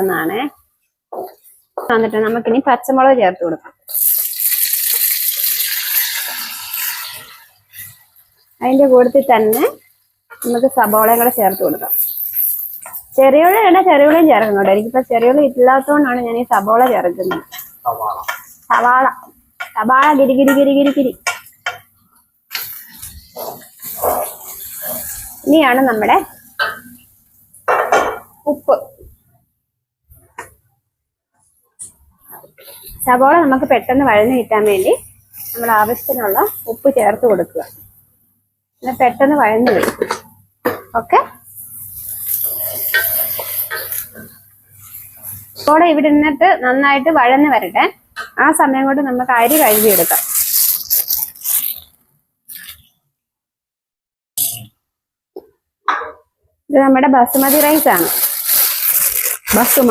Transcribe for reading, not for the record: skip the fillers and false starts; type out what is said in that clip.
എന്നാണ് വന്നിട്ട് നമുക്കിനി പച്ചമുളക് ചേർത്ത് കൊടുക്കാം. അതിന്റെ കൂട്ടത്തിൽ തന്നെ നമുക്ക് സബോളയും കൂടെ ചേർത്ത് കൊടുക്കാം. ചെറിയുള്ളി വേണ്ട, ചെറിയുള്ളിയും ചേർക്കുന്നുണ്ട്. എനിക്കിപ്പോ ചെറിയുള്ളി ഇല്ലാത്തതുകൊണ്ടാണ് ഞാൻ ഈ സബോള ചേർക്കുന്നത്. സവാള സവാള ഗിരി ഗിരി ഗിരി ഗിരി ഗിരി. ഇനിയാണ് നമ്മുടെ ഉപ്പ്. സവോള നമുക്ക് പെട്ടെന്ന് വഴന്ന് കിട്ടാൻ വേണ്ടി നമ്മൾ ആവശ്യത്തിനുള്ള ഉപ്പ് ചേർത്ത് കൊടുക്കുക. എന്നാൽ പെട്ടെന്ന് വഴന്ന് വരും. ഓക്കെ, സവോള ഇവിടെ നിന്നിട്ട് നന്നായിട്ട് വഴന്ന് വരട്ടെ. ആ സമയം കൊണ്ട് നമുക്ക് അരി കഴുകിയെടുക്കാം. ഇത് നമ്മുടെ ബസുമതി റൈസ് ആണ്.